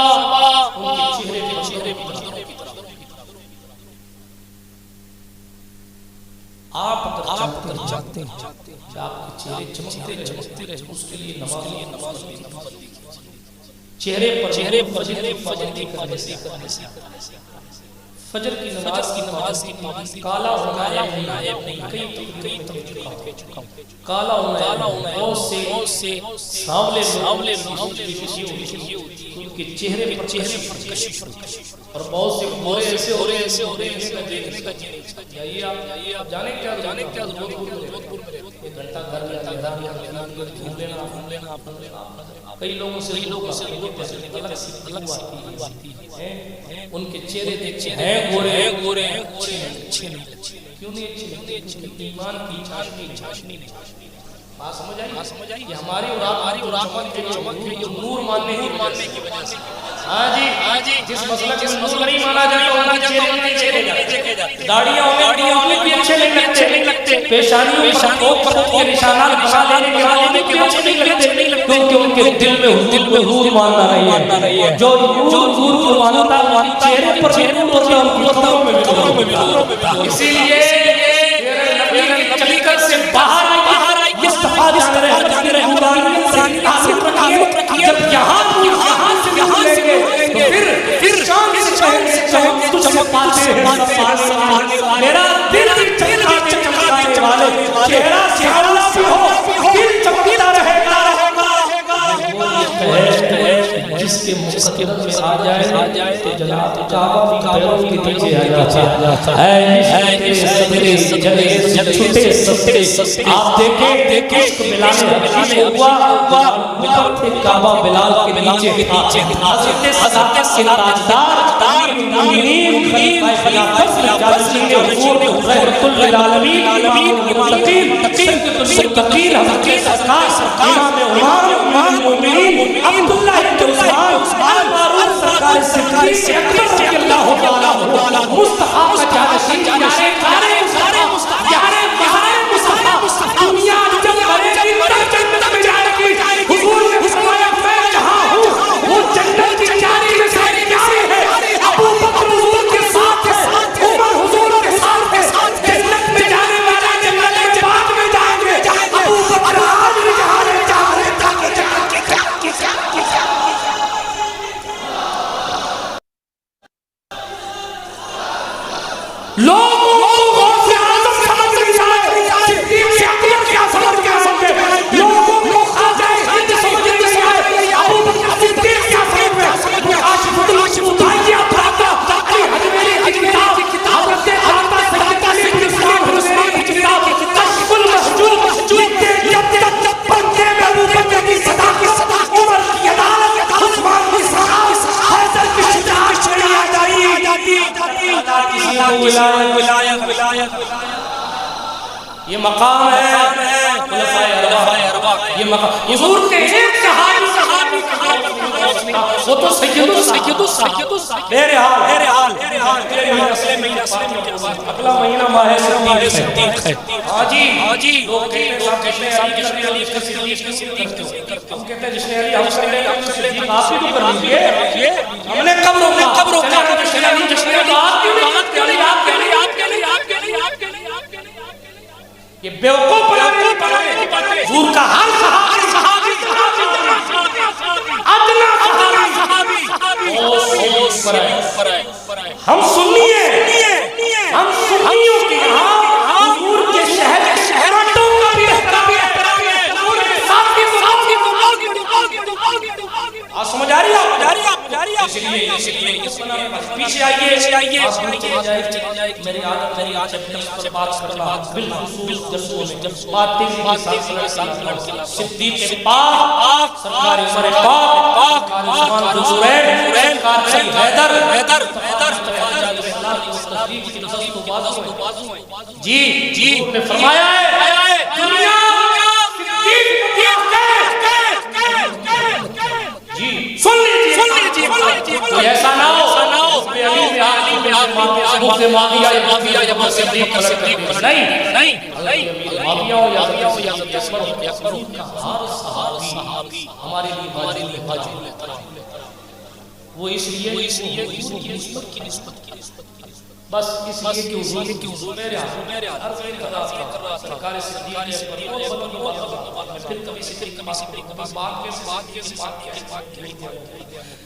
Speaker 1: ان کے چہرے بندروں کی طرح. آپ اگر چاہتے ہیں کہ آپ کے چہرے چمکتے رہے اس کے لیے نماز چہرے پر فجر کی کرنے سے فجر کی نماز کی پابندی کالا ہونا عیب نہیں، کئی چکا ہوں کالا ہونا بہت سے سانولے لوگوں کی خوشی ہوتی ہے، ان کے چہرے پر کشش اور بہت سے گورے ایسے ہو رہے ہیں دیکھنے کا جائیے آپ جانے کیا ایک گھنٹہ گھر میں گھوم لینا کئی لوگوں سے الگ آتی ہے، ان کے چہرے دیکھتے ہیں گورے ہیں اچھے نہیں، کیوں نہیں اچھے؟ ایمان کی چاشنی بات سمجھ آئی؟ یہ ہماری اور آپ کی جو نور ماننے کی وجہ سے ہاں جی جس مسلک میں نور نہیں مانا جاتا چہرے جاتے، داڑیاں ہونے بھی اچھے نہیں لگتے، پیشانیوں کے نشانات بنا لینے والے بھی اچھے نہیں لگتے، کیونکہ ان کے دل میں نور ماننا نہیں ہے، جو نور کو مانتا چہرے پر نور ہوتا ہے، اسی لیے چلی کر سے باہر استفادہ کرے جب یہاں سے لیں گے پھر شام سے کہیں گے تجھ پاتے ہیں میرا دل چمکانے والے چہرہ سیاہ بھی ہو دل چمکتا رہے گا، جس کے مقدر میں آ جائے تو جناب کعبہ بھی پیروں کے نیچے آ جاتا ہے، تیرے جلے چھوٹے سستے آپ دیکھیں عشق بلانے ہوا کعبہ بلال کے نیچے حضرت صداقت کے تاجدار مومنین خلیفہ جالسین حضور رحمت للعالمین امام المتقین حضرت سرکار امام المومنین عبداللہ بن عثمان معروف سرکار صدیق اکبر رضی اللہ تعالی مصطفی کا جالسین سارے مصطفی دنیا جب مرے جنت میں جائے گی، حضور نے فرمایا میں جہاں ہوں وہ جنت کی چاری میں سے پیارے ہے، ابو بکر حضور کے ساتھ ہے، عمر حضور کے ساتھ ہے، جنت میں جانے والا جنت میں بعد میں جائیں گے، ابو بکر آج بھی جہاں لوگوں کو غوث اعظم سمجھ نہیں آئے، صدیق سے اکبر کیا سمجھ کے آئے، لوگوں کو خواجہ ہند سمجھ نہیں آئے، ابو بکر صدیق کیا سمجھ میں آشف بھائی اپراتا علی حجویری کی کتاب حضرت عطا سیدہ سید اسلام حسین کی کتاب کشف المحجوب جب تک بندے میں ابو بکر کی صداقت، عمر کی عدالت، عثمان کی صحابت، حیدر کی شجاعت چلی آ جاتی، ولایت یہ مقام ہے خلفائے اربع، یہ مقام حضور کے ایک صحابی وہ تو سید الصحابہ بہرحال اگلا مہینہ ماہ صدیق ہے، ہاں جی لوگ کہتے ہیں جشن علی ہم کہتے ہیں جشن علی ہم کر لیں گے، آپ بھی تو کر لیجیے، ہم نے کب روکا جشن علی آپ کیوں نہیں یہ بیوقوف بنانے حضور کا ہر صحابی ادنا صحابی ہم سنی ہیں، ہم سنیوں کے یہاں حضور کے شہروں کا بھی احترام ہے، حضور کے ساتھ کی آپ سمجھ آ رہی ہے، اس لیے اس بنا پیچھے آئیے میری عادت سے بات کرنا بالخصوص جلسوں میں باتیں صدیق پاک سرکار عمر پاک عثمان بن زبیر سرکار حیدر جی نے فرمایا ہے دنیا سن لیجیے ایسا نہ ہو ابو سے معاویہ یا ابو صدیق نہیں ہر صحابی ہمارے لیے واجب، وہ اس لیے نسبت کی بس اس لیے کہ حضور میرے عرض میں کر رہا تھا سرکار صدیق پر بہت بلند بات میں پھر کبھی ذکر کی بات کے بات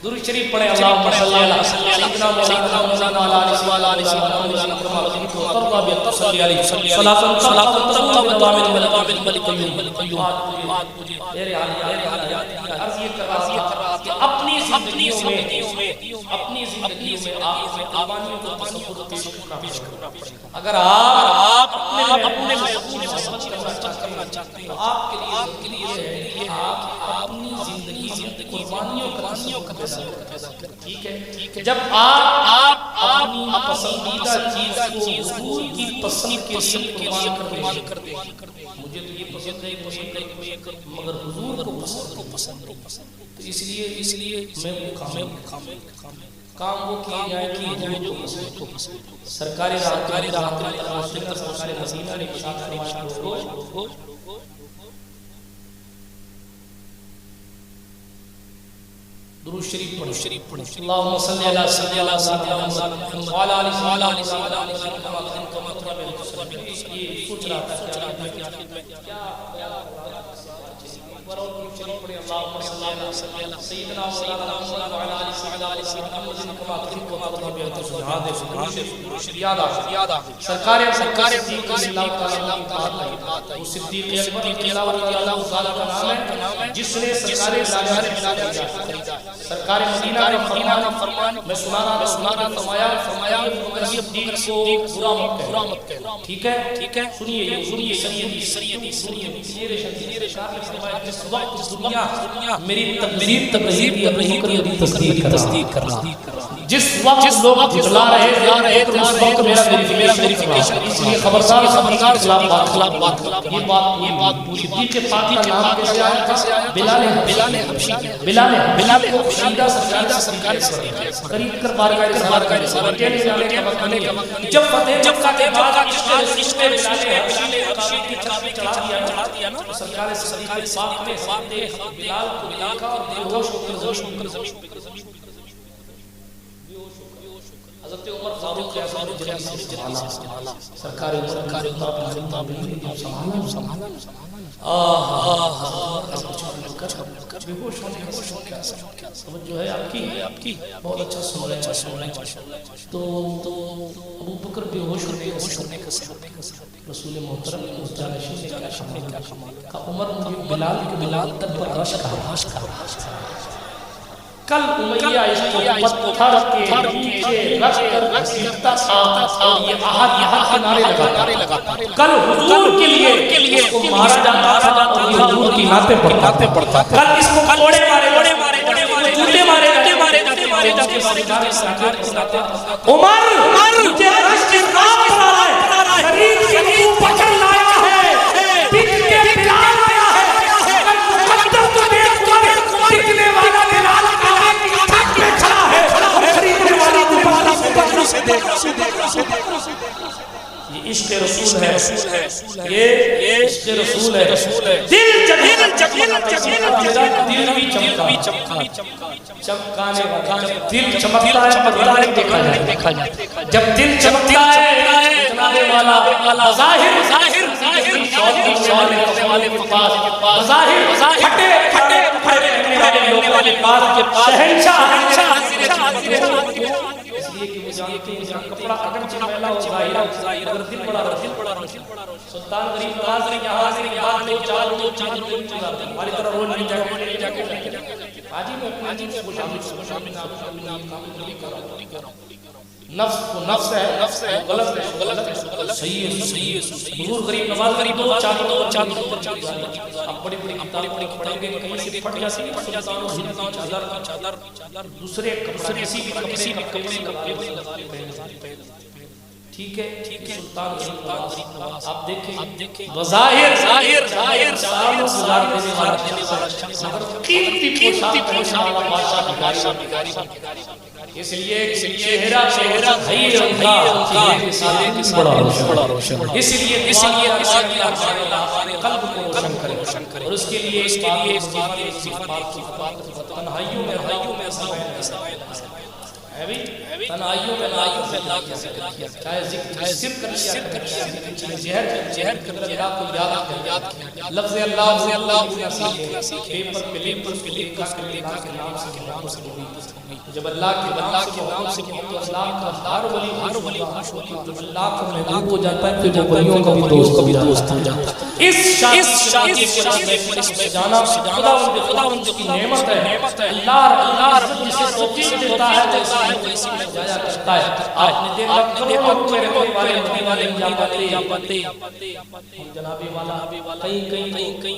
Speaker 1: درود شریف پڑھے اللہم صلی علی سیدنا مولانا علی صلی علیہ صلاۃ الملک القیوم میرے عرض یہ کر رہا تھا کہ اپنی زندگیوں میں قربانیوں کو تصور پیش کرنا پڑے گا۔ اگر آپ اپنے محبوب کرنا چاہتے ہیں تو آپ کے لیے ہے آپ اپنی زندگی قربانیوں کا پیدا کریں۔ ٹھیک ہے، جب آپ اپنی پسندیدہ چیز کو حضور کی پسند کے لیے قربان کر دیں، مجھے تو یہ پسند ہے مگر حضور کو پسند نہیں، تو اس لیے میں کام وہ کیے جائیں جو حضور کو پسند۔ سرکاری راہ سرکار مدینہ نے درود شریف پڑھو اللہم صلی علی سیدنا محمد وعلی آلہ سیدنا محمد۔ یہ سوچ رہا تھا اللہم صلی علی سیدنا محمد وعلی آلہ سیدنا محمد۔ یاد آ سرکار صدیق صلی اللہ تعالی وہ صدیق اکبر رضی اللہ تعالی کا نام ہے جس نے سرکار مدینہ کا فرمان میں سنانا فرمایا صدیق کو برا مت کہنا۔ ٹھیک ہے سنیے سیدی میرے شرکار نے فرمایا جس وقت دنیا میری تقریر تصدیق کرنا، جس وقت لوگ جھٹلا رہے تو اس وقت میرا ویریفیکیشن، اس لیے خبردار خلاف بات یہ بات صدیق پاک کا نام کیسے آیا؟ بلال حبشی کو سرکار قریب کر بارگاہ جب فتح بعد عشق بلال حبشی کی کعبے چڑھا دیا نا، سرکار صدیق پاک نے بلال کو دیکھا اور بے ہوش ہو کر زمین پر حضرت عمر فاروق سرکار جو ہے آپ کی بہت اچھا سن رہے ہیں۔ تو ابو بکر بے ہوش ہونے کا رسول محترم جانشین نے کیا کہا؟ عمر مجھے بلال تک پر رش کہا۔ کل امیہ اس کو پتھر کے نیچے رکھ کر گھسیٹتا تھا اور یہ آہد کے نعرے لگاتا۔ کل حضور کے لیے اس کو مارا جاتا تھا اور یہ حضور کی نعتیں پڑھتا تھا۔ کل اس کو کوڑے مارے جوتے مارے عمر مجھے رش کے نام پر آ رہا ہے، شریر سے تو پکڑ لایا ہے، پک کے بلال آیا ہے، مقدر تو دیکھ پکنے والا بلال یہ عشق رسول ہے، یہ عشق رسول ہے۔ دل بھی چمکانے والا، دل چمکتا ہے بدلا نہیں دیکھا جائے، جب دل چمکتا ہے جناب والا ظاہر اس لیے کہ وہ جانتے ہیں کپڑا اگرچہ میلا ہو ظاہر اگر دل بڑا سلطان غریب نواز نے یہاں سے بعد دو چار ہماری طرح روز نہیں جا کے حاجی میں نفس ہے غلط صحیح ہے حضور غریب نواز دو چار اب بڑی کتابیں پڑھیں گے کہیں سے پھٹ جاتی چادر دوسرے کسی بھی کپڑے ٹھیک ہے سلطان غریب نواز آپ دیکھیں ظاہر قیمتی پوشاک بادشاہ اس لیے چہرہ بڑا روشن، اس لیے قلب کو روشن کرے اور اس کے لیے تنہائیوں میں ہے بھی تنہائیوں میں اللہ کا ذکر کیا، چاہے ذکر کر لیا چاہے زہر کر اللہ کو یاد کیا، لفظ اللہ پیپر پہ لکھا کے نام سے جب اللہ کے نام سے تو اللہ کا ہر ولی اللہ کا محبوب ہو جاتا ہے، پھر وہ ولیوں کا بھی دوست ہو جاتا ہے۔ اس شادی کے میں جانا خداوند کی نعمت ہے، اللہ جسے توفیق دیتا ہے وہ اسی میں جایا کرتا ہے۔ آپ نے دیکھا کروڑوں میرے والے نہیں جا پاتے، جنابی والا کہیں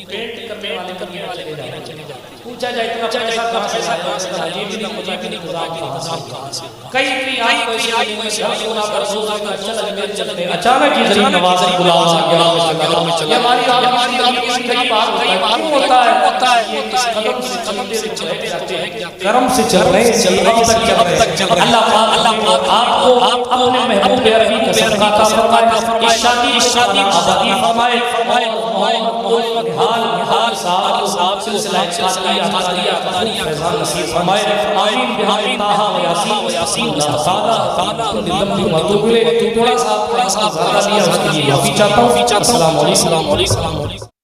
Speaker 1: پینٹ کرنے والے چلے جاتے، پوچھا جائے اتنا پیسہ کہاں سے آیا، یہ بھی نہیں مجھے بھی نہیں کہاں سے، کئی آپ کو اسی لیے میں سنا پر رسول کا چلتے اچانک ہی غریب نوازی بلاوا گیا میں چلا، یہ ہماری کئی بار ہوتا ہے، کرم سے چل رہے ہیں اب تک چل رہے ہیں۔ اللہ پاک آپ کو اپنے محبوب عربی کا صدقہ عطا فرمائے، اس شادی آبادی فرمائے، محمد حال صاحب سلسلہ قادریہ فیضان نصیب فرمائے، آمین بحق طٰہٰ و یاسین اللہ تعالیٰ دلم بھی مطلوب لے، تھوڑا سا زیادہ لیا اس کے لیے معافی چاہتا ہوں۔ السلام علیکم۔